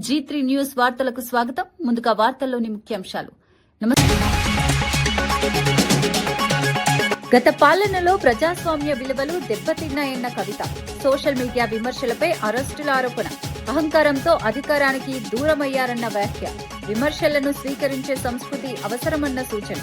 G3 news వార్తలకు స్వాగతం. ముందుగా వార్తల్లోని ముఖ్యాంశాలు. గత పాలనలో ప్రజాస్వామ్య విలువలు దెబ్బతిన్నాయన్న కవిత. సోషల్ మీడియా విమర్శలపై అరెస్టుల ఆరోపణ. అహంకారంతో అధికారానికి దూరమయ్యారన్న వ్యాఖ్య. విమర్శలను స్వీకరించే సంస్కృతి అవసరమన్న సూచన.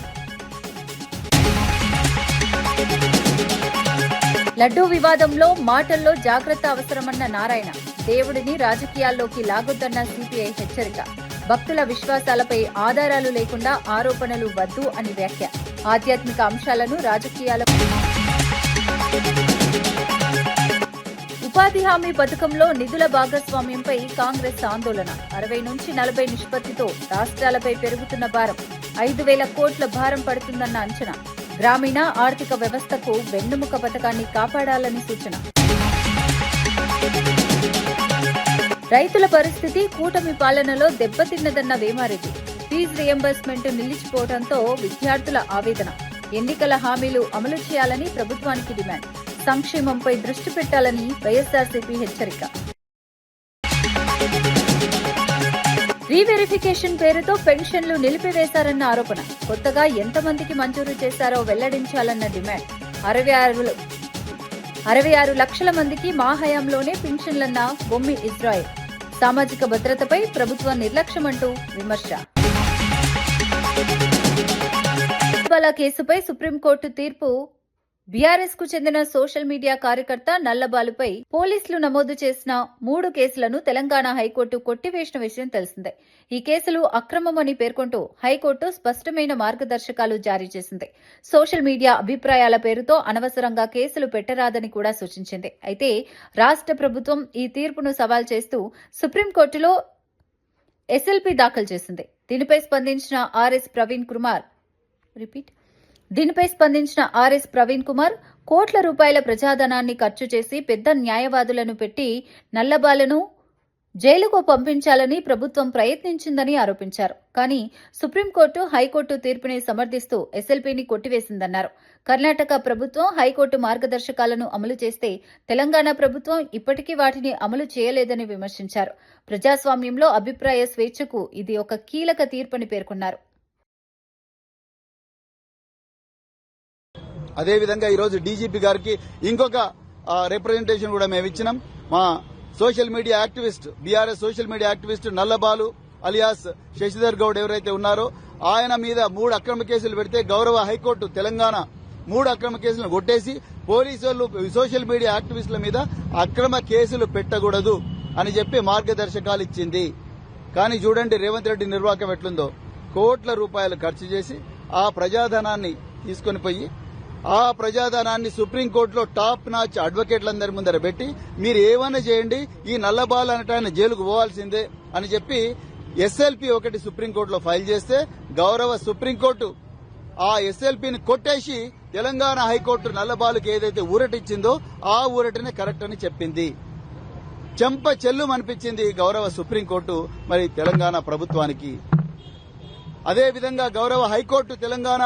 లడ్డూ వివాదంలో మాటల్లో జాగ్రత్త అవసరమన్న నారాయణ. దేవుడిని రాజకీయాల్లోకి లాగొద్దన్న సిపిఐ హెచ్చరిక. భక్తుల విశ్వాసాలపై ఆధారాలు లేకుండా ఆరోపణలు వద్దు అని వ్యాఖ్య. ఆధ్యాత్మిక అంశాలను రాజకీయాల. ఉపాధి హామీ పథకంలో నిధుల భాగస్వామ్యంపై కాంగ్రెస్ ఆందోళన. 60 నుంచి 40 నిష్పత్తితో రాష్ట్రాలపై పెరుగుతున్న భారం. 5,000 కోట్ల భారం పడుతుందన్న అంచనా. గ్రామీణ ఆర్థిక వ్యవస్థకు వెన్నెముక పథకాన్ని కాపాడాలని సూచన. రైతుల పరిస్థితి కూటమి పాలనలో దెబ్బతిన్నదన్న వేమారెడ్డి. ఫీజు రియంబర్స్మెంట్ నిలిచిపోవడంతో విద్యార్థుల ఆవేదన. ఎన్నికల హామీలు అమలు చేయాలని ప్రభుత్వానికి డిమాండ్. సంక్షేమంపై దృష్టి పెట్టాలని వైఎస్ఆర్సీపీ హెచ్చరిక. రీవెరిఫికేషన్ పేరుతో పెన్షన్లు నిలిపివేశారన్న ఆరోపణ. కొత్తగా ఎంతమందికి మంజూరు చేశారో వెల్లడించాలన్న డిమాండ్. 66 లక్షల మందికి మా హయాంలోనే పెన్షన్లన్న బొమ్మి ఇజ్రాయెల్. సామాజిక భద్రతపై ప్రభుత్వ నిర్లక్ష్యమంటూ విమర్శ. నల్లబాల కేసుపై సుప్రీంకోర్టు తీర్పు. బీఆర్ఎస్ కు చెందిన సోషల్ మీడియా కార్యకర్త నల్లబాలుపై పోలీసులు నమోదు చేసిన 3 కేసులను తెలంగాణ హైకోర్టు కొట్టివేసిన విషయం తెలిసిందే. ఈ కేసులు అక్రమమని పేర్కొంటూ హైకోర్టు స్పష్టమైన మార్గదర్శకాలు జారీ చేసింది. సోషల్ మీడియా అభిప్రాయాల పేరుతో అనవసరంగా కేసులు పెట్టరాదని కూడా సూచించింది. అయితే రాష్ట్ర ప్రభుత్వం ఈ తీర్పును సవాల్ చేస్తూ సుప్రీంకోర్టులో ఎస్ఎల్పీ దాఖలు చేసింది. దీనిపై స్పందించిన ఆర్ఎస్ ప్రవీణ్ కుమార్ కోట్ల రూపాయల ప్రజాధనాన్ని ఖర్చు చేసి పెద్ద న్యాయవాదులను పెట్టి నల్లబాలను జైలుకు పంపించాలని ప్రభుత్వం ప్రయత్నించిందని ఆరోపించారు. కానీ సుప్రీంకోర్టు హైకోర్టు తీర్పుని సమర్థిస్తూ ఎస్ఎల్పీని కొట్టివేసిందన్నారు. కర్ణాటక ప్రభుత్వం హైకోర్టు మార్గదర్శకాలను అమలు చేస్తే తెలంగాణ ప్రభుత్వం ఇప్పటికీ వాటిని అమలు చేయలేదని విమర్శించారు. ప్రజాస్వామ్యంలో అభిప్రాయ స్వేచ్ఛకు ఇది ఒక కీలక తీర్పని పేర్కొన్నారు. అదేవిధంగా ఈరోజు డీజీపీ గారికి ఇంకొక రిప్రజెంటేషన్ కూడా మేము ఇచ్చినాం. మా social media activist, BRS social media activist Nallabalu alias Shashidhar Goud ఎవరైతే ఉన్నారో ఆయన మీద 3 అక్రమ కేసులు పెడితే గౌరవ హైకోర్టు తెలంగాణ 3 అక్రమ కేసులను కొట్టేసి పోలీసులు సోషల్ మీడియా యాక్టివిస్టుల మీద అక్రమ కేసులు పెట్టకూడదు అని చెప్పి మార్గదర్శకాలు ఇచ్చింది. కానీ చూడండి రేవంత్ రెడ్డి నిర్వాహకం ఎట్లుందో. కోట్ల రూపాయలు ఖర్చు చేసి ఆ ప్రజాధనాన్ని తీసుకుని పోయి ఆ ప్రజాధనాన్ని సుప్రీంకోర్టులో టాప్ నాచ్ అడ్వకేట్లందరి ముందర పెట్టి మీరు ఏమైనా చేయండి ఈ నల్లబాల్ అనటాన్ని జైలుకు పోవాల్సిందే అని చెప్పి ఎస్ఎల్పీ ఒకటి సుప్రీంకోర్టులో ఫైల్ చేస్తే గౌరవ సుప్రీంకోర్టు ఆ ఎస్ఎల్పీని కొట్టేసి తెలంగాణ హైకోర్టు నల్లబాలుకి ఏదైతే ఊరటిచ్చిందో ఆ ఊరటిని కరెక్ట్ అని చెప్పింది. చెంప చెల్లు అనిపించింది గౌరవ సుప్రీంకోర్టు మరి తెలంగాణ ప్రభుత్వానికి. అదేవిధంగా గౌరవ హైకోర్టు తెలంగాణ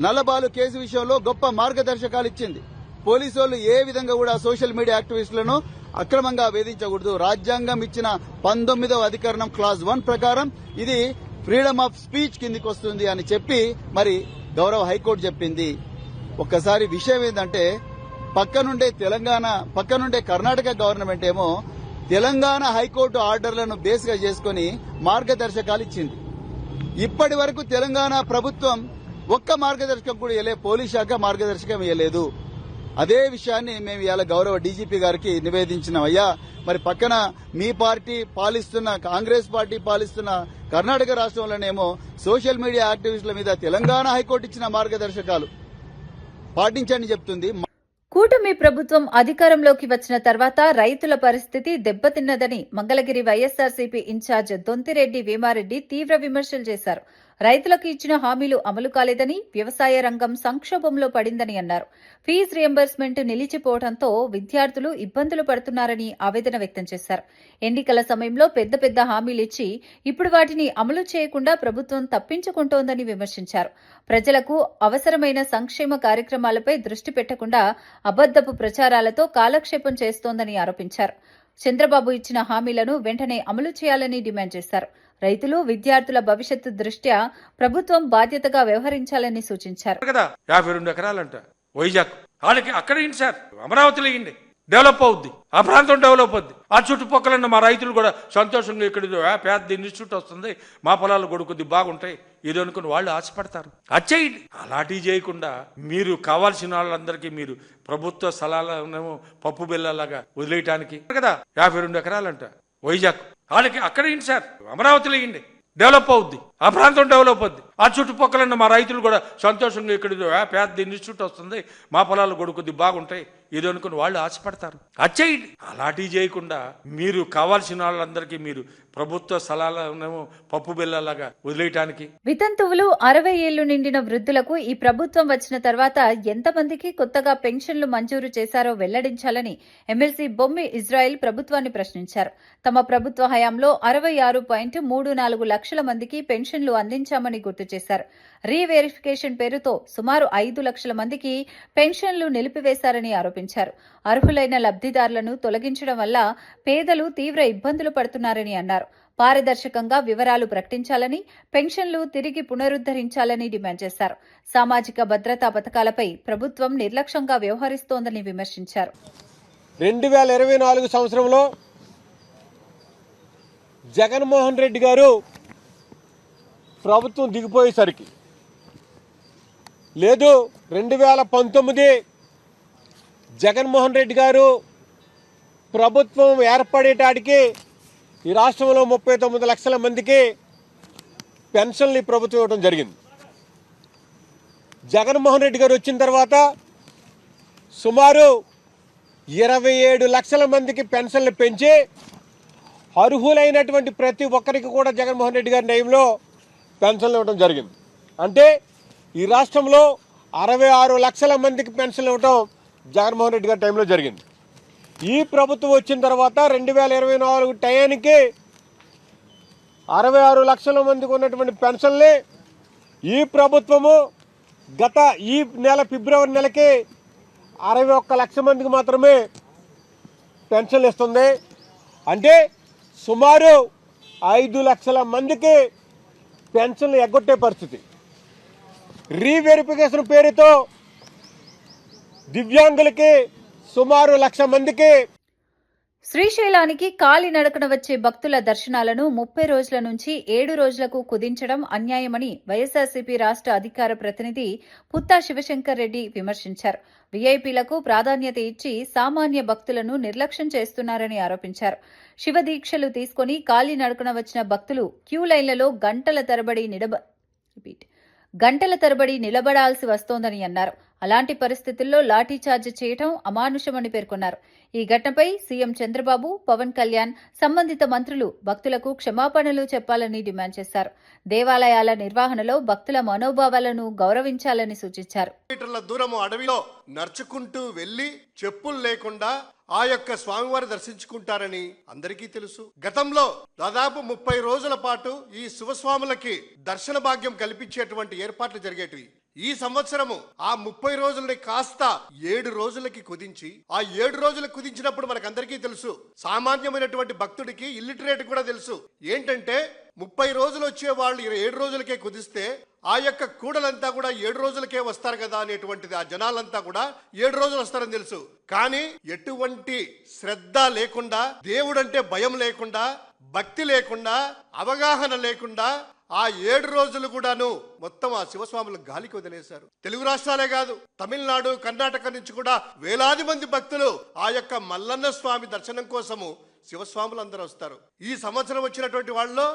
నల్లబాలు కేసు విషయంలో గొప్ప మార్గదర్శకాలు ఇచ్చింది. పోలీసు వాళ్ళు ఏ విధంగా కూడా సోషల్ మీడియా యాక్టివిస్టులను అక్రమంగా వేధించకూడదు. రాజ్యాంగం ఇచ్చిన 19వ అధికరణం క్లాజ్ 1 ప్రకారం ఇది ఫ్రీడమ్ ఆఫ్ స్పీచ్ కిందికి వస్తుంది అని చెప్పి మరి గౌరవ హైకోర్టు చెప్పింది. ఒక్కసారి విషయం ఏంటంటే పక్కనుండే కర్ణాటక గవర్నమెంట్ ఏమో తెలంగాణ హైకోర్టు ఆర్డర్లను బేస్గా చేసుకుని మార్గదర్శకాలు ఇచ్చింది. ఇప్పటి వరకు తెలంగాణ ప్రభుత్వం ఒక్క మార్గదర్శకం కూడా ఇవ్వలేదు. పోలీస్ శాఖ మార్గదర్శకం ఇవ్వలేదు. అదే విషయాన్ని మేము ఇవాళ గౌరవ డీజీపీ గారికి నివేదించినాం. అయ్యా మరి పక్కన మీ పార్టీ పాలిస్తున్న కాంగ్రెస్ పార్టీ పాలిస్తున్న కర్ణాటక రాష్ట్రంలోనేమో సోషల్ మీడియా యాక్టివిస్టుల మీద తెలంగాణ హైకోర్టు ఇచ్చిన మార్గదర్శకాలు పాటించని చెప్తుంది. కూటమి ప్రభుత్వం అధికారంలోకి వచ్చిన తర్వాత రైతుల పరిస్థితి దెబ్బతిన్నదని మంగళగిరి వైఎస్ఆర్సీపీ ఇన్ఛార్జ్ దొంతిరెడ్డి వేమారెడ్డి తీవ్ర విమర్శలు చేశారు. రైతులకు ఇచ్చిన హామీలు అమలు కాలేదని, వ్యవసాయ రంగం సంక్షోభంలో పడిందని అన్నారు. ఫీజు రియంబర్స్మెంట్ నిలిచిపోవడంతో విద్యార్థులు ఇబ్బందులు పడుతున్నారని ఆవేదన వ్యక్తం చేశారు. ఎన్నికల సమయంలో పెద్ద హామీలిచ్చి ఇప్పుడు వాటిని అమలు చేయకుండా ప్రభుత్వం తప్పించుకుంటోందని విమర్శించారు. ప్రజలకు అవసరమైన సంక్షేమ కార్యక్రమాలపై దృష్టి పెట్టకుండా అబద్దపు ప్రచారాలతో కాలక్షేపం చేస్తోందని ఆరోపించారు. చంద్రబాబు ఇచ్చిన హామీలను వెంటనే అమలు చేయాలని డిమాండ్ చేశారు. రైతులు, విద్యార్థుల భవిష్యత్తు దృష్ట్యా ప్రభుత్వం బాధ్యతగా వ్యవహరించాలని సూచించారు. 52 ఎకరాలంట వైజాగ్, వాళ్ళకి అక్కడ ఏంటి సార్, అమరావతిలో ఏంటి డెవలప్ అవుద్ది, ఆ ప్రాంతం డెవలప్ అవుద్ది, ఆ చుట్టుపక్కల మా రైతులు కూడా సంతోషంగా ఇక్కడ పెద్ద ఇన్స్టిట్యూట్ వస్తుంది, మా పొలాలు కూడా కొద్ది బాగుంటాయి, ఏదో అనుకుని వాళ్ళు ఆశపడతారు. అచ్చేయండి. అలాంటివి చేయకుండా మీరు కావాల్సిన వాళ్ళందరికీ మీరు ప్రభుత్వ స్థలాలను పప్పు బిల్లలాగా వదిలేయటానికి 52 ఎకరాలంట వైజాగ్, వాళ్ళకి అక్కడ ఏంటి సార్, అమరావతిలో ఏంటి డెవలప్ అవుద్ది, ఆ ప్రాంతం డెవలప్ అవుద్ది, ఆ చుట్టుపక్కల మా రైతులు కూడా సంతోషంగా ఇక్కడ పెద్ద ఇన్స్టిట్యూట్ వస్తుంది, మా పొలాలు కూడా కొద్ది బాగుంటాయి, ఏదో అనుకుని వాళ్ళు ఆశపడతారు. అచ్చేయండి. అలాంటివి చేయకుండా మీరు కావాల్సిన వాళ్ళందరికీ మీరు ప్రభుత్వ స్థలాలను పప్పు బిల్లలాగా వదిలేయటానికి. వితంతువులు, 60 ఏళ్లు నిండిన వృద్ధులకు ఈ ప్రభుత్వం వచ్చిన తర్వాత ఎంతమందికి కొత్తగా పెన్షన్లు మంజూరు చేశారో వెల్లడించాలని ఎమ్మెల్సీ బొమ్మి ఇజ్రాయిల్ ప్రభుత్వాన్ని ప్రశ్నించారు. తమ ప్రభుత్వ హయాంలో 66.34 లక్షల మందికి పెన్షన్లు అందించామని గుర్తు చేశారు. రీవెరిఫికేషన్ పేరుతో సుమారు 5 లక్షల మందికి పెన్షన్లు నిలిపివేశారని ఆరోపించారు. అర్హులైన లబ్ధిదారులను తొలగించడం వల్ల పేదలు తీవ్ర ఇబ్బందులు పడుతున్నారని అన్నారు. పారదర్శకంగా వివరాలు ప్రకటించాలని, పెన్షన్లు తిరిగి పునరుద్ధరించాలని డిమాండ్ చేశారు. సామాజిక భద్రతా పథకాలపై ప్రభుత్వం నిర్లక్ష్యంగా వ్యవహరిస్తోందని విమర్శించారు. 2024 సంవత్సరంలో జగన్మోహన్ రెడ్డి గారు ప్రభుత్వం దిగిపోయేసరికి, లేదు 2019 జగన్మోహన్ రెడ్డి గారు ప్రభుత్వం ఏర్పడేటానికి ఈ రాష్ట్రంలో 39 లక్షల మందికి పెన్షన్లు ఈ ప్రభుత్వం ఇవ్వడం జరిగింది. జగన్మోహన్ రెడ్డి గారు వచ్చిన తర్వాత సుమారు 27 లక్షల మందికి పెన్షన్లు పెంచి అర్హులైనటువంటి ప్రతి ఒక్కరికి కూడా జగన్మోహన్ రెడ్డి గారి టైంలో పెన్షన్లు ఇవ్వడం జరిగింది. అంటే ఈ రాష్ట్రంలో 66 లక్షల మందికి పెన్షన్లు ఇవ్వడం జగన్మోహన్ రెడ్డి గారి టైంలో జరిగింది. ఈ ప్రభుత్వం వచ్చిన తర్వాత 2024 టయానికి 66 లక్షల మందికి ఉన్నటువంటి పెన్షన్లే ఈ ప్రభుత్వము ఈ నెల ఫిబ్రవరి నెలకి 61 లక్షల మందికి మాత్రమే పెన్షన్లు ఇస్తుంది. అంటే సుమారు 5 లక్షల మందికి పెన్షన్లు ఎగ్గొట్టే పరిస్థితి. రీవెరిఫికేషన్ పేరుతో దివ్యాంగులకి సుమారు 1,00,000 మందికి. శ్రీశైలానికి కాలినడకన వచ్చే భక్తుల దర్శనాలను 30 రోజుల నుంచి 7 రోజులకు కుదించడం అన్యాయమని వైఎస్ఆర్సీపీ రాష్ట్ర అధికార ప్రతినిధి పుత్తా శివశంకర్ రెడ్డి విమర్శించారు. వీఐపీలకు ప్రాధాన్యత ఇచ్చి సామాన్య భక్తులను నిర్లక్ష్యం చేస్తున్నారని ఆరోపించారు. శివదీక్షలు తీసుకుని కాలినడకన వచ్చిన భక్తులు క్యూ లైన్లలో గంటల తరబడి నిలబడాల్సి వస్తోందని అన్నారు. అలాంటి పరిస్థితుల్లో లాఠీచార్జ్ చేయడం అమానుషమని పేర్కొన్నారు. ఈ ఘటనపై సీఎం చంద్రబాబు, పవన్ కళ్యాణ్, సంబంధిత మంత్రులు భక్తులకు క్షమాపణలు చెప్పాలని డిమాండ్ చేశారు. దేవాలయాల నిర్వహణలో భక్తుల మనోభావాలను గౌరవించాలని సూచించారు. మీటర్ల దూరము అడవిలో నడుచుకుంటూ వెళ్లి చెప్పులు లేకుండా ఆ యొక్క స్వామివారి దర్శించుకుంటారని అందరికీ తెలుసు. గతంలో దాదాపు 30 రోజుల పాటు ఈ శివస్వాములకి దర్శన భాగ్యం కల్పించేటువంటి ఏర్పాట్లు జరిగేటివి. ఈ సంవత్సరము ఆ 30 రోజులని కాస్త 7 రోజులకి కుదించి, ఆ 7 రోజులకు కుదించినప్పుడు మనకందరికీ తెలుసు, సామాన్యమైనటువంటి భక్తుడికి, ఇల్లిటరేట్ కూడా తెలుసు ఏంటంటే 30 రోజులు వచ్చే వాళ్ళు 7 రోజులకే కుదిస్తే ఆ యొక్క కూడలంతా కూడా 7 రోజులకే వస్తారు కదా అనేటువంటిది. ఆ జనాలంతా కూడా 7 రోజులు వస్తారని తెలుసు. కానీ ఎటువంటి శ్రద్ధ లేకుండా, దేవుడంటే భయం లేకుండా, భక్తి లేకుండా, అవగాహన లేకుండా ఆ 7 రోజులు కూడాను మొత్తం ఆ శివస్వాములు గాలికి వదిలేశారు. తెలుగు రాష్ట్రాలే కాదు, తమిళనాడు, కర్ణాటక నుంచి కూడా వేలాది మంది భక్తులు ఆ యొక్క మల్లన్న స్వామి దర్శనం కోసము శివస్వాములు అందరూ వస్తారు. ఈ సంవత్సరం వచ్చినటువంటి వాళ్ళలో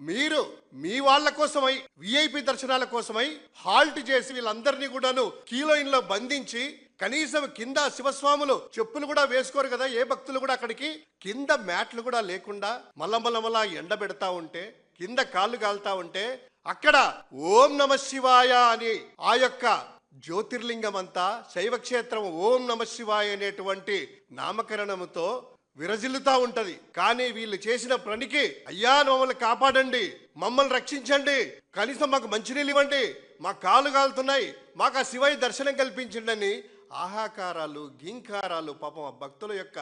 మీరు మీ వాళ్ళ కోసమై, విఐపి దర్శనాల కోసమై హాల్ట్ చేసి వీళ్ళందరినీ కూడాను క్యూలైన్లో బంధించి, కనీసం కింద శివస్వాములు చెప్పులు కూడా వేసుకోరు కదా, ఏ భక్తులు కూడా అక్కడికి కింద మ్యాట్లు కూడా లేకుండా మల్ల ఎండబెడతా ఉంటే, కింద కాళ్ళు కాలుతా ఉంటే, అక్కడ ఓం నమ శివాయ అని ఆ యొక్క జ్యోతిర్లింగం అంతా శైవక్షేత్రం ఓం నమ శివాయ అనేటువంటి నామకరణంతో విరజిల్లుతా ఉంటది. కానీ వీళ్ళు చేసిన పనికి, అయ్యా మమ్మల్ని కాపాడండి, మమ్మల్ని రక్షించండి, కనీసం మాకు మంచినీళ్ళు ఇవ్వండి, మా కాళ్ళు కాలుతున్నాయి, మాకు ఆ శివయ్య దర్శనం కల్పించండి అని ఆహాకారాలు, గింకారాలు, పాపం ఆ భక్తుల యొక్క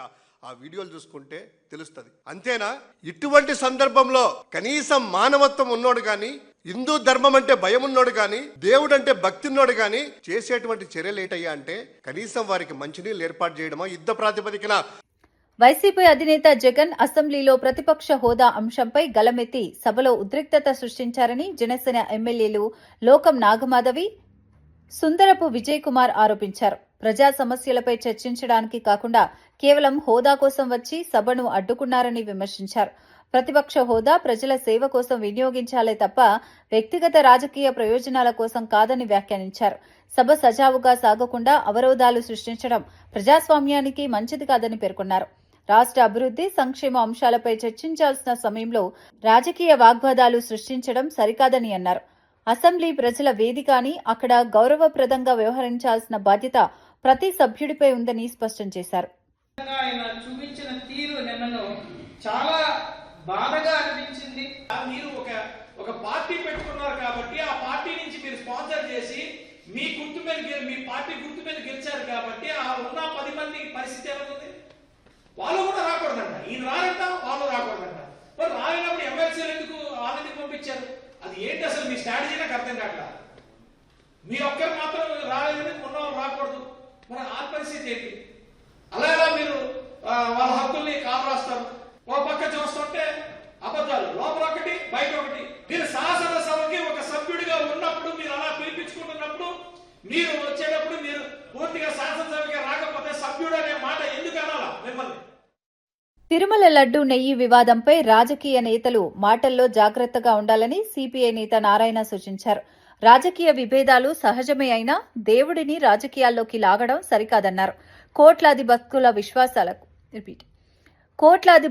ఆ వీడియోలు చూసుకుంటే తెలుస్తుంది. అంతేనా? ఇటువంటి సందర్భంలో కనీసం మానవత్వం ఉన్నోడు గాని, హిందూ ధర్మం అంటే భయం ఉన్నోడు గాని, దేవుడు అంటే భక్తి ఉన్నోడు గాని చేసేటువంటి చర్యలు ఏంటయ్యా అంటే కనీసం వారికి మంచినీళ్ళు ఏర్పాటు చేయడమా యుద్ధ ప్రాతిపదికన? వైసీపీ అధినేత జగన్ అసెంబ్లీలో ప్రతిపక్ష హోదా అంశంపై గలమెత్తి సభలో ఉద్రిక్తత సృష్టించారని జనసేన ఎమ్మెల్యేలు లోకం నాగమాధవి, సుందరపు విజయ్ కుమార్ ఆరోపించారు. ప్రజా సమస్యలపై చర్చించడానికి కాకుండా కేవలం హోదా కోసం వచ్చి సభను అడ్డుకున్నారని విమర్శించారు. ప్రతిపక్ష హోదా ప్రజల సేవ కోసం వినియోగించాలే తప్ప వ్యక్తిగత రాజకీయ ప్రయోజనాల కోసం కాదని వ్యాఖ్యానించారు. సభ సజావుగా సాగకుండా అవరోధాలు సృష్టించడం ప్రజాస్వామ్యానికి మంచిది కాదని పేర్కొన్నారు. రాష్ట్ర అభివృద్ధి, సంక్షేమ అంశాలపై చర్చించాల్సిన సమయంలో రాజకీయ వాగ్వాదాలు సృష్టించడం సరికాదని అన్నారు. అసెంబ్లీ ప్రజల వేదిక అని, అక్కడ గౌరవప్రదంగా వ్యవహరించాల్సిన బాధ్యత ప్రతి సభ్యుడిపై ఉందని స్పష్టం చేశారు. ఆయన చూపించిన తీరు నిన్నను చాలా బాధగా అనిపించింది. మీరు ఒక పార్టీ పెట్టుకున్నారు కాబట్టి ఆ పార్టీ నుంచి మీరు స్పాన్సర్ చేసి మీ గుర్తు మీద మీ పార్టీ గుర్తు మీద గెలిచారు కాబట్టి ఆ ఉన్న 10 మంది పరిస్థితి ఏమవుతుంది? వాళ్ళు కూడా రాకూడదంట, ఈయన రారంట, వాళ్ళు రాకూడదంట. మరి రాయినప్పుడు ఎమ్మెల్సీలు ఎందుకు వాళ్ళకి పంపించారు? అది ఏంటి అసలు మీ స్ట్రాటజీ? నాకు అర్థం కావట్లా. మీ ఒక్కరు మాత్రం రాలేదని ఉన్నవాళ్ళు రాకూడదు, మరి ఆ పరిస్థితి ఏంటి? అలా ఎలా మీరు వాళ్ళ హక్కుల్ని కాపాస్తారు? ఓ పక్క చూస్తుంటే అబద్ధాలు, లోపల ఒకటి బయట ఒకటి. మీరు శాసనసభకి ఒక సభ్యుడిగా ఉన్నప్పుడు, మీరు అలా పిలిపించుకుంటున్నప్పుడు, మీరు వచ్చేటప్పుడు మీరు పూర్తిగా శాసనసభకి రాకపోతే సభ్యుడు అనే మాట ఎందుకు అనాలా మిమ్మల్ని? తిరుమల లడ్డూ నెయ్యి వివాదంపై రాజకీయ నేతలు మాటల్లో జాగ్రత్తగా ఉండాలని సిపిఐ నేత నారాయణ సూచించారు. రాజకీయ విభేదాలు సహజమే అయినా దేవుడిని రాజకీయాల్లోకి లాగడం సరికాదన్నారు. కోట్లాది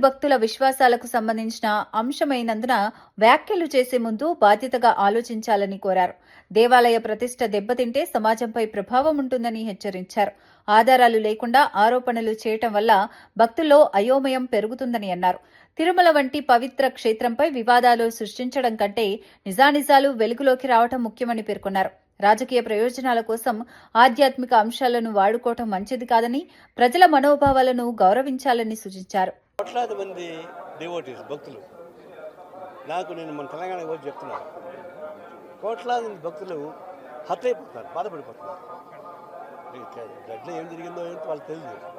భక్తుల విశ్వాసాలకు సంబంధించిన అంశమైనందున వ్యాఖ్యలు చేసే ముందు బాధ్యతగా ఆలోచించాలని కోరారు. దేవాలయ ప్రతిష్ట దెబ్బతింటే సమాజంపై ప్రభావం ఉంటుందని హెచ్చరించారు. ఆధారాలు లేకుండా ఆరోపణలు చేయటం వల్ల భక్తుల్లో అయోమయం పెరుగుతుందని అన్నారు. తిరుమల వంటి పవిత్ర క్షేత్రంపై వివాదాలు సృష్టించడం కంటే నిజానిజాలు వెలుగులోకి రావడం ముఖ్యమని పేర్కొన్నారు. రాజకీయ ప్రయోజనాల కోసం ఆధ్యాత్మిక అంశాలను వాడుకోవటం మంచిది కాదని, ప్రజల మనోభావాలను గౌరవించాలని సూచించారు. కోట్లాది మంది డివోటీస్ భక్తులు, నేను మన తెలంగాణకు వచ్చి చెప్తున్నాను, కోట్లాది మంది భక్తులు హత్య అయిపోతున్నారు, బాధపడిపోతున్నారు. గడ్డలో ఏం జరిగిందో ఏంటో వాళ్ళకి తెలియదు.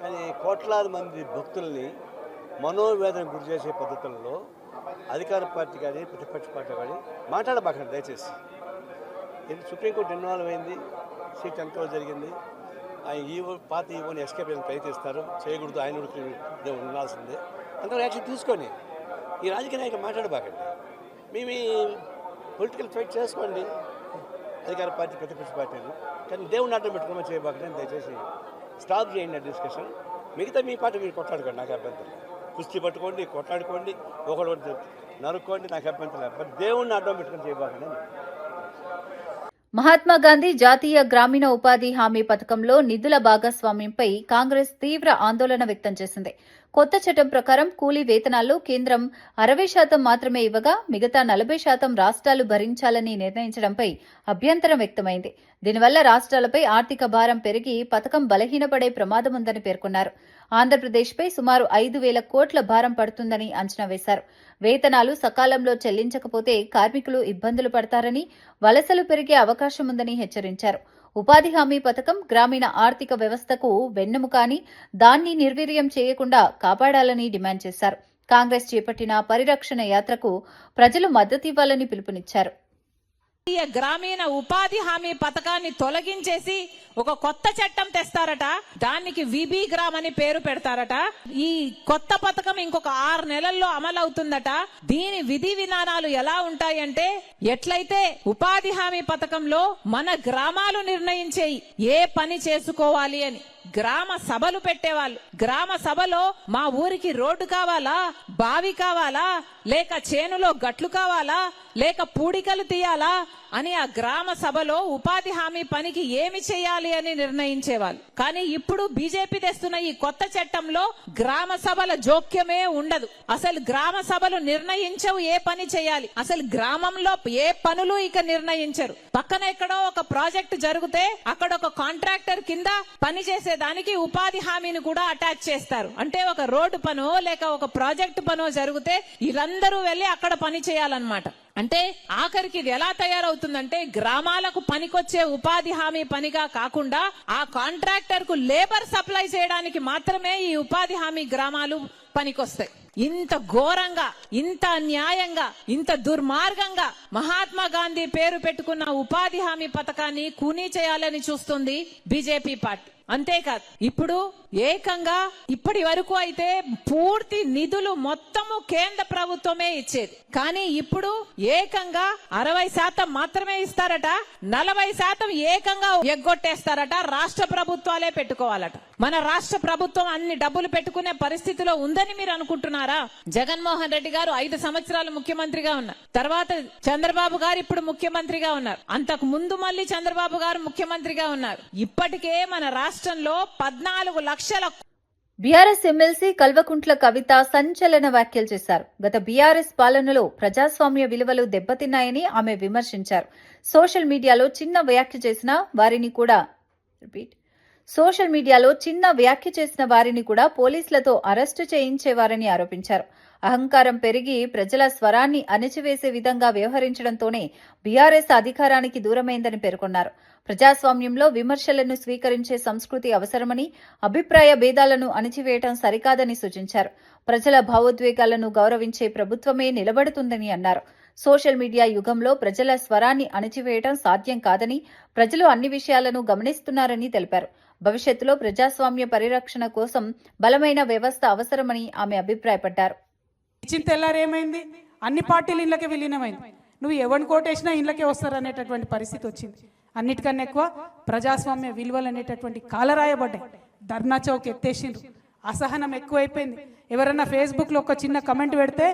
కానీ కోట్లాది మంది భక్తుల్ని మనోవేదన గురి చేసే పద్ధతుల్లో అధికార పార్టీ కానీ ప్రతిపక్ష పార్టీ కానీ మాట్లాడబాకండి దయచేసి. సుప్రీంకోర్టు ఇన్వాల్వ్ అయింది, సీట్ ఎంతో జరిగింది. ఆయన పాత ఈవోని ఎస్కేప్ అయ్యే ప్రయత్నిస్తారు, చేయకూడదు, ఆయన ఉండాల్సిందే. అంతవరకు యాక్షన్ తీసుకొని ఈ రాజకీయ నాయకులు మాట్లాడబాకండి. మేము పొలిటికల్ ఫైట్ చేసుకోండి అధికార పార్టీ ప్రతిపక్ష పార్టీలు, కానీ దేవుడిని అడ్డం పెట్టుకోమని చేయబాకండి. దయచేసి స్టాప్ చేయండి ఆ డిస్కషన్. మిగతా మీ పార్టీ మీరు కొట్లాడుకోండి, నాకు అభ్యంతరం. కుస్తీ పట్టుకోండి, కొట్లాడుకోండి, ఒకటి నరుక్కోండి, నాకు అభ్యంతరం. బట్ దేవుడిని అడ్డం పెట్టుకొని చేయబాకండి. మహాత్మా గాంధీ జాతీయ గ్రామీణ ఉపాధి హామీ పథకంలో నిధుల భాగస్వామ్యంపై కాంగ్రెస్ తీవ్ర ఆందోళన వ్యక్తం చేసింది. కొత్త చట్టం ప్రకారం కూలీ వేతనాల్లో కేంద్రం 60% మాత్రమే ఇవ్వగా మిగతా 40% రాష్ట్రాలు భరించాలని నిర్ణయించడంపై అభ్యంతరం వ్యక్తమైంది. దీనివల్ల రాష్ట్రాలపై ఆర్థిక భారం పెరిగి పథకం బలహీనపడే ప్రమాదముందని పేర్కొన్నారు. ఆంధ్రప్రదేశ్పై సుమారు 5,000 కోట్ల భారం పడుతుందని అంచనా వేశారు. వేతనాలు సకాలంలో చెల్లించకపోతే కార్మికులు ఇబ్బందులు పడతారని, వలసలు పెరిగే అవకాశముందని హెచ్చరించారు. ఉపాధి హామీ పథకం గ్రామీణ ఆర్థిక వ్యవస్థకు వెన్నెముక అని, దాన్ని నిర్వీర్యం చేయకుండా కాపాడాలని డిమాండ్ చేశారు. కాంగ్రెస్ చేపట్టిన పరిరక్షణ యాత్రకు ప్రజలు మద్దతివ్వాలని పిలుపునిచ్చారు. గ్రామీణ ఉపాధి హామీ పథకాన్ని తొలగించేసి ఒక కొత్త చట్టం తెస్తారట, దానికి విబి గ్రామ్ అని పేరు పెడతారట. ఈ కొత్త పథకం ఇంకొక 6 నెలల్లో అమలవుతుందట. దీని విధి విధానాలు ఎలా ఉంటాయంటే, ఎట్లయితే ఉపాధి హామీ పథకంలో మన గ్రామాలు నిర్ణయించే ఏ పని చేసుకోవాలి అని గ్రామ సభలు పెట్టేవాళ్ళు. గ్రామ సభలో మా ఊరికి రోడ్డు కావాలా, బావి కావాలా, లేక చేనులో గట్లు కావాలా, లేక పూడికలు తీయాలా, అని ఆ గ్రామ సభలో ఉపాధి హామీ పనికి ఏమి చేయాలి అని నిర్ణయించేవాళ్ళు. కానీ ఇప్పుడు బీజేపీ తెస్తున్న ఈ కొత్త చట్టంలో గ్రామ సభల జోక్యమే ఉండదు. అసలు గ్రామ సభలు నిర్ణయించవు ఏ పని చేయాలి. అసలు గ్రామంలో ఏ పనులు ఇక నిర్ణయించరు. పక్కన ఎక్కడో ఒక ప్రాజెక్ట్ జరిగితే అక్కడ ఒక కాంట్రాక్టర్ కింద పని చేసేదానికి ఉపాధి హామీని కూడా అటాచ్ చేస్తారు. అంటే ఒక రోడ్డు పనో లేక ఒక ప్రాజెక్ట్ పనో జరిగితే వీళ్ళందరూ వెళ్లి అక్కడ పని చేయాలన్నమాట. అంటే ఆఖరికి ఇది ఎలా తయారవుతుందంటే గ్రామాలకు పనికొచ్చే ఉపాధి హామీ పనిగా కాకుండా ఆ కాంట్రాక్టర్ కు లేబర్ సప్లై చేయడానికి మాత్రమే ఈ ఉపాధి హామీ గ్రామాలు పనికొస్తాయి. ఇంత ఘోరంగా, ఇంత అన్యాయంగా, ఇంత దుర్మార్గంగా మహాత్మా గాంధీ పేరు పెట్టుకున్న ఉపాధి హామీ పథకాన్ని కూనీ చేయాలని చూస్తుంది బీజేపీ పార్టీ. అంతేకాదు ఇప్పుడు ఏకంగా ఇప్పటి వరకు అయితే పూర్తి నిధులు మొత్తము కేంద్ర ప్రభుత్వమే ఇచ్చేది. కానీ ఇప్పుడు ఏకంగా 60% మాత్రమే ఇస్తారట, 40% ఏకంగా ఎగ్గొట్టేస్తారట. రాష్ట్ర ప్రభుత్వాలే పెట్టుకోవాలట. మన రాష్ట్ర ప్రభుత్వం అన్ని డబ్బులు పెట్టుకునే పరిస్థితిలో ఉందని మీరు అనుకుంటున్నారా? జగన్మోహన్ రెడ్డి గారు 5 సంవత్సరాలు ముఖ్యమంత్రిగా ఉన్నారు. తర్వాత చంద్రబాబు గారు ఇప్పుడు ముఖ్యమంత్రిగా ఉన్నారు. అంతకు ముందు మళ్ళీ చంద్రబాబు గారు ముఖ్యమంత్రిగా ఉన్నారు. ఇప్పటికే మన రాష్ట్రంలో 14 లక్షల బీఆర్ఎస్ ఎమ్మెల్సీ కల్వకుంట్ల కవిత సంచలన వ్యాఖ్యలు చేశారు. గత బీఆర్ఎస్ పాలనలో ప్రజాస్వామ్య విలువలు దెబ్బతిన్నాయని ఆమె విమర్శించారు. సోషల్ మీడియాలో చిన్న వ్యాఖ్య చేసిన వారిని కూడా పోలీసులతో అరెస్టు చేయించేవారని ఆరోపించారు. అహంకారం పెరిగి ప్రజల స్వరాన్ని అణిచివేసే విధంగా వ్యవహరించడంతోనే బీఆర్ఎస్ అధికారానికి దూరమైందని పేర్కొన్నారు. ప్రజాస్వామ్యంలో విమర్శలను స్వీకరించే సంస్కృతి అవసరమని, అభిప్రాయ భేదాలను అణిచివేయడం సరికాదని సూచించారు. ప్రజల భావోద్వేగాలను గౌరవించే ప్రభుత్వమే నిలబడుతుందని అన్నారు. సోషల్ మీడియా యుగంలో ప్రజల స్వరాన్ని అణిచివేయడం సాధ్యం కాదని, ప్రజలు అన్ని విషయాలను గమనిస్తున్నారని తెలిపారు. భవిష్యత్తులో ప్రజాస్వామ్య పరిరక్షణ కోసం బలమైన వ్యవస్థ అవసరమని ఆమె అభిప్రాయపడ్డారు. ఇచ్చిన తెల్లారేమైంది, అన్ని పార్టీలు ఇళ్ళకే విలీనమైంది. నువ్వు ఎవరిని కోటేసినా ఇళ్ళకే వస్తారనేటటువంటి పరిస్థితి వచ్చింది. అన్నిటికన్నా ఎక్కువ ప్రజాస్వామ్య విలువలు అనేటటువంటి కాలరాయబడ్డాయి. ధర్నా చౌక్ ఎత్తేసిండ్రు. అసహనం ఎక్కువైపోయింది. ఎవరన్నా ఫేస్బుక్లో ఒక చిన్న కమెంట్ పెడితే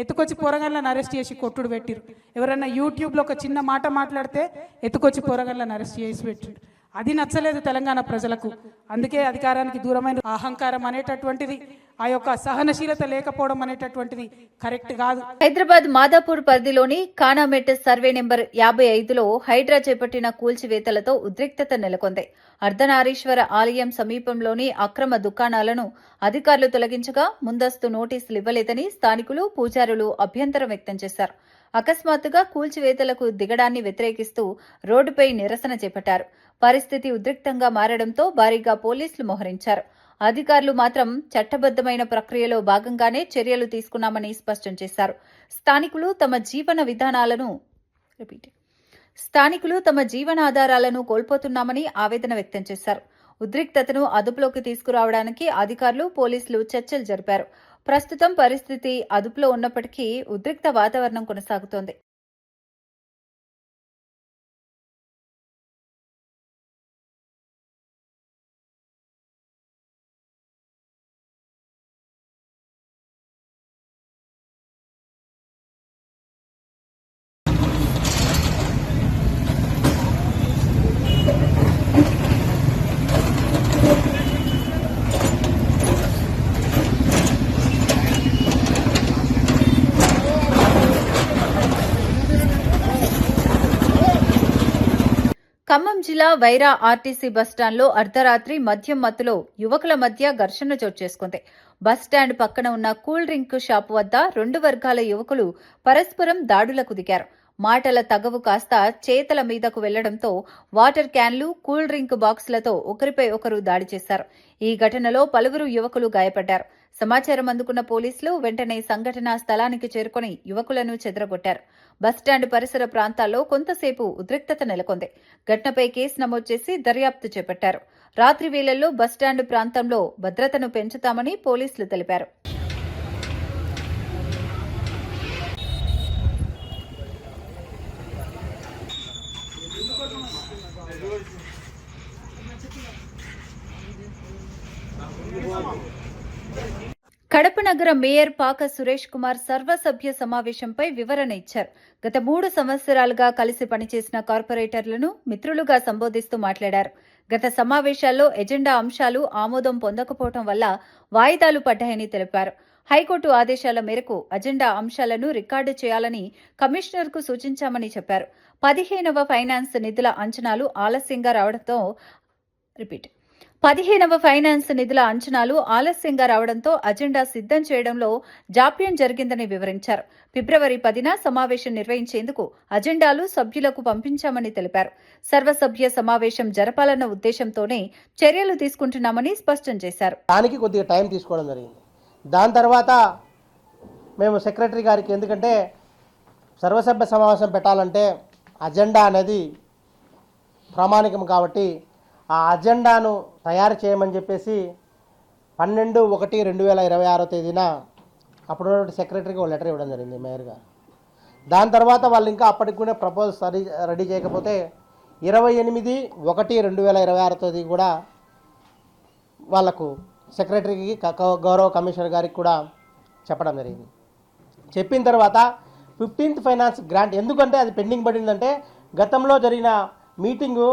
ఎత్తుకొచ్చి పోరగాళ్ళని అరెస్ట్ చేసి కొట్టుడు పెట్టిరు. ఎవరన్నా యూట్యూబ్లో ఒక చిన్న మాట మాట్లాడితే ఎత్తుకొచ్చి పోరగాళ్ళని అరెస్ట్ చేసి పెట్టిండు. అది నచ్చలేదు తెలంగాణ ప్రజలకు. అందుకే అధికారానికి దూరమైన అహంకారం అనేటటువంటిది, ఆ యొక్క సహనశీలత లేకపోవడం అనేటటువంటిది కరెక్ట్ కాదు. హైదరాబాద్ మాదాపూర్ పరిధిలోని కానామెట్ సర్వే నెంబర్ 55లో హైడ్రా చేపట్టిన కూల్చివేతలతో ఉద్రిక్తత నెలకొంది. అర్ధనారీశ్వర ఆలయం సమీపంలోని అక్రమ దుకాణాలను అధికారులు తొలగించగా ముందస్తు నోటీసులు ఇవ్వలేదని స్థానికులు, పూజారులు అభ్యంతరం వ్యక్తం చేశారు. అకస్మాత్తుగా కూల్చివేతలకు దిగడాన్ని వ్యతిరేకిస్తూ రోడ్డుపై నిరసన చేపట్టారు. పరిస్థితి ఉద్రిక్తంగా మారడంతో భారీగా పోలీసులు మోహరించారు. అధికారులు మాత్రం చట్టబద్దమైన ప్రక్రియలో భాగంగానే చర్యలు తీసుకున్నామని స్పష్టం చేశారు. స్థానికులు తమ జీవనాధారాలను కోల్పోతున్నామని ఆవేదన వ్యక్తం చేశారు. ఉద్రిక్తతను అదుపులోకి తీసుకురావడానికి అధికారులు, పోలీసులు చర్చలు జరిపారు. ప్రస్తుతం పరిస్థితి అదుపులో ఉన్నప్పటికీ ఉద్రిక్త వాతావరణం కొనసాగుతోంది. ఖమ్మం జిల్లా వైరా ఆర్టీసీ బస్టాండ్లో అర్ధరాత్రి మద్యం మత్తులో యువకుల మధ్య ఘర్షణ చోటు చేసుకుంది. బస్టాండ్ పక్కన ఉన్న కూల్ డ్రింక్ షాపు వద్ద 2 వర్గాల యువకులు పరస్పరం దాడులకు దిగారు. మాటల తగవు కాస్త చేతల మీదకు వెళ్లడంతో వాటర్ క్యాన్లు, కూల్ డ్రింక్ బాక్సులతో ఒకరిపై ఒకరు దాడి చేశారు. ఈ ఘటనలో పలువురు యువకులు గాయపడ్డారు. సమాచారం అందుకున్న పోలీసులు వెంటనే సంఘటనా స్థలానికి చేరుకుని యువకులను చెదరగొట్టారు. బస్టాండ్ పరిసర ప్రాంతాల్లో కొంతసేపు ఉద్రిక్తత నెలకొంది. ఘటనపై కేసు నమోదు చేసి దర్యాప్తు చేపట్టారు. రాత్రి వేళల్లో బస్టాండ్ ప్రాంతంలో భద్రతను పెంచుతామని పోలీసులు తెలిపారు. కడప విజయనగర మేయర్ పాక సురేష్ కుమార్ సర్వసభ్య సమావేశంపై వివరణ ఇచ్చారు. గత 3 సంవత్సరాలుగా కలిసి పనిచేసిన కార్పొరేటర్లను మిత్రులుగా సంబోధిస్తూ మాట్లాడారు. గత సమావేశాల్లో ఎజెండా అంశాలు ఆమోదం పొందకపోవడం వల్ల వాయిదాలు పడ్డాయని తెలిపారు. హైకోర్టు ఆదేశాల మేరకు అజెండా అంశాలను రికార్డు చేయాలని కమిషనర్కు సూచించామని చెప్పారు. 15వ ఫైనాన్స్ నిధుల అంచనాలు ఆలస్యంగా రావడంతో అజెండా సిద్ధం చేయడంలో జాప్యం జరిగిందని వివరించారు. ఫిబ్రవరి 10న సమావేశం నిర్వహించేందుకు అజెండాలు సభ్యులకు పంపించామని తెలిపారు. సర్వసభ్య సమావేశం జరపాలన్న ఉద్దేశంతోనే చర్యలు తీసుకుంటున్నామని స్పష్టం చేశారు. దానికి కొద్దిగా టైం తీసుకోవడం జరిగింది. దాని తర్వాత మేము సెక్రటరీ గారికి, ఎందుకంటే సర్వసభ్య సమావేశం పెట్టాలంటే అజెండా అనేది ప్రామాణికం కాబట్టి ఆ అజెండాను తయారు చేయమని చెప్పేసి 12/1/2026 తేదీన అప్పుడు సెక్రటరీకి ఒక లెటర్ ఇవ్వడం జరిగింది మేయర్ గారు. దాని తర్వాత వాళ్ళు ఇంకా అప్పటికి కూడా ప్రపోజల్ రెడీ చేయకపోతే 28/1/2026 తేదీ కూడా వాళ్ళకు సెక్రటరీకి గౌరవ కమిషనర్ గారికి కూడా చెప్పడం జరిగింది. చెప్పిన తర్వాత 15th ఫైనాన్స్ గ్రాంట్, ఎందుకంటే అది పెండింగ్ పడిందంటే గతంలో జరిగిన మీటింగు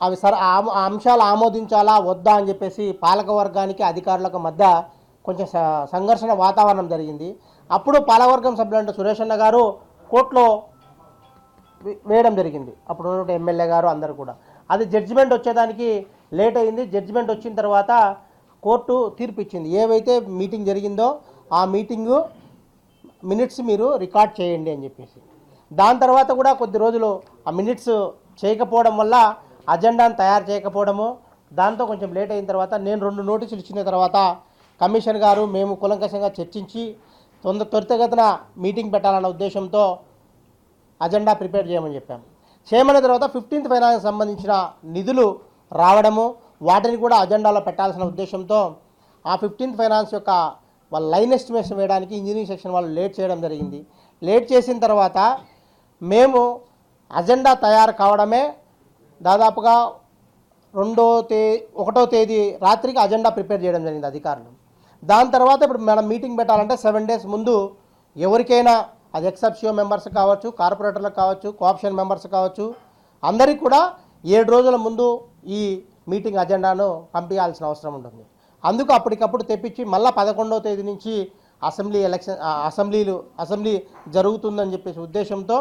అవి ఆ అంశాలు ఆమోదించాలా వద్దా అని చెప్పేసి పాలకవర్గానికి అధికారులకు మధ్య కొంచెం సంఘర్షణ వాతావరణం జరిగింది. అప్పుడు పాలకవర్గం సభ్యులంటే సురేష్ అన్న గారు కోర్టులో వేయడం జరిగింది. అప్పుడు ఉన్న ఎమ్మెల్యే గారు అందరూ కూడా. అది జడ్జిమెంట్ వచ్చేదానికి లేట్ అయింది. జడ్జిమెంట్ వచ్చిన తర్వాత కోర్టు తీర్పు ఇచ్చింది. ఏవైతే మీటింగ్ జరిగిందో ఆ మీటింగు మినిట్స్ మీరు రికార్డ్ చేయండి అని చెప్పేసి. దాని తర్వాత కూడా కొద్ది రోజులు ఆ మినిట్స్ చేయకపోవడం వల్ల అజెండాను తయారు చేయకపోవడము, దాంతో కొంచెం లేట్ అయిన తర్వాత నేను 2 నోటీసులు ఇచ్చిన తర్వాత కమిషన్ గారు మేము కూలంకషంగా చర్చించి త్వరితగతిన మీటింగ్ పెట్టాలన్న ఉద్దేశంతో అజెండా ప్రిపేర్ చేయమని చెప్పాము. చేయమన్న తర్వాత 15th ఫైనాన్స్ సంబంధించిన నిధులు రావడము, వాటిని కూడా అజెండాలో పెట్టాల్సిన ఉద్దేశంతో ఆ 15th ఫైనాన్స్ యొక్క వాళ్ళ లైన్ ఎస్టిమేషన్ వేయడానికి ఇంజనీరింగ్ సెక్షన్ వాళ్ళు లేట్ చేయడం జరిగింది. లేట్ చేసిన తర్వాత మేము అజెండా తయారు కావడమే దాదాపుగా 1వ తేదీ రాత్రికి అజెండా ప్రిపేర్ చేయడం జరిగింది అధికారులు. దాని తర్వాత ఇప్పుడు మనం మీటింగ్ పెట్టాలంటే 7 days ముందు ఎవరికైనా, అది ఎక్సెప్షియో మెంబర్స్ కావచ్చు, కార్పొరేటర్లకు కావచ్చు, కోఆప్షన్ మెంబర్స్ కావచ్చు, అందరికీ కూడా 7 రోజుల ముందు ఈ మీటింగ్ అజెండాను పంపించాల్సిన అవసరం ఉంటుంది. అందుకు అప్పటికప్పుడు తెప్పించి మళ్ళీ 11వ తేదీ నుంచి అసెంబ్లీ జరుగుతుందని చెప్పేసి ఉద్దేశంతో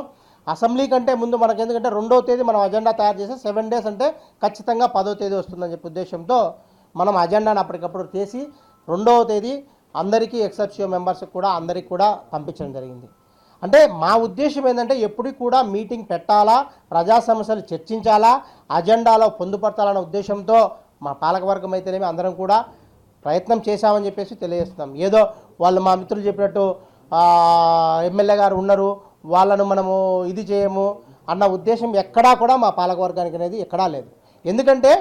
అసెంబ్లీ కంటే ముందు మనకు, ఎందుకంటే 2వ తేదీ మనం అజెండా తయారు చేస్తే 7 days అంటే ఖచ్చితంగా 10వ తేదీ వస్తుందని చెప్పి ఉద్దేశంతో మనం అజెండాను అప్పటికప్పుడు చేసి 2వ తేదీ అందరికీ ఎక్సెప్షియో మెంబర్స్కి కూడా అందరికీ కూడా పంపించడం జరిగింది. అంటే మా ఉద్దేశం ఏంటంటే ఎప్పటికి కూడా మీటింగ్ పెట్టాలా, ప్రజా సమస్యలు చర్చించాలా, అజెండాలో పొందుపరచాలన్న ఉద్దేశంతో మా పాలకవర్గం అయితేనేమి అందరం కూడా ప్రయత్నం చేశామని చెప్పేసి తెలియజేస్తున్నాం. ఏదో వాళ్ళు మా మిత్రులు చెప్పినట్టు ఎమ్మెల్యే గారు ఉన్నారు, వాళ్ళను మనము ఇది చేయము అన్న ఉద్దేశం ఎక్కడా కూడా మా పాలకవర్గానికి అనేది ఎక్కడా లేదు. ఎందుకంటే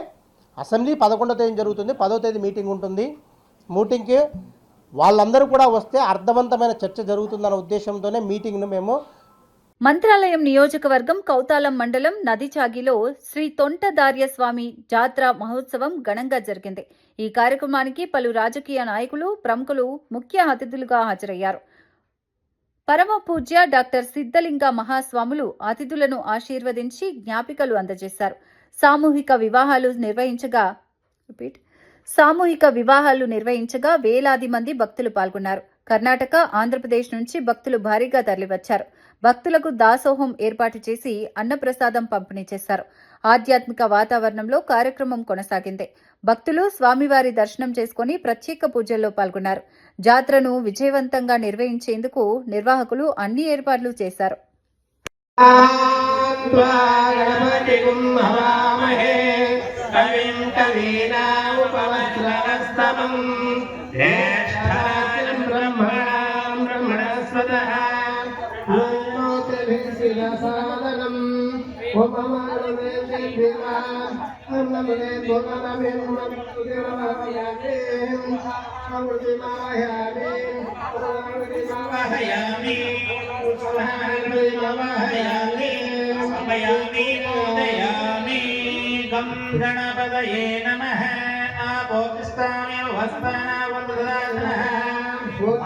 అసెంబ్లీ 11వ తేదీ జరుగుతుంది, 10వ తేదీ మీటింగ్ ఉంటుంది. మీటింగ్కి వాళ్ళందరూ కూడా వస్తే అర్థవంతమైన చర్చ జరుగుతుందన్న ఉద్దేశంతోనే మీటింగ్ను మేము. మంత్రాలయం నియోజకవర్గం కౌతాలం మండలం నదిచాగిలో శ్రీ తొంటదార్యస్వామి జాత్ర మహోత్సవం ఘనంగా జరిగింది. ఈ కార్యక్రమానికి పలు రాజకీయ నాయకులు, ప్రముఖులు ముఖ్య అతిథులుగా హాజరయ్యారు. పరమ పూజ్య డాక్టర్ సిద్ధలింగ మహాస్వాములు అతిథులను ఆశీర్వదించి జ్ఞాపికలు అందజేశారు. సామూహిక వివాహాలు నిర్వహించగా వేలాది మంది భక్తులు పాల్గొన్నారు. కర్ణాటక, ఆంధ్రప్రదేశ్ నుంచి భక్తులు భారీగా తరలివచ్చారు. భక్తులకు దాసోహం ఏర్పాటు చేసి అన్నప్రసాదం పంపిణీ చేశారు. ఆధ్యాత్మిక వాతావరణంలో కార్యక్రమం కొనసాగింది. భక్తులు స్వామివారి దర్శనం చేసుకుని ప్రత్యేక పూజల్లో పాల్గొన్నారు. జాతరను విజయవంతంగా నిర్వహించేందుకు నిర్వాహకులు అన్ని ఏర్పాట్లు చేశారు. గణపతయే నమః. ఆపోక్స్తామే వస్తానా వందదానః भूत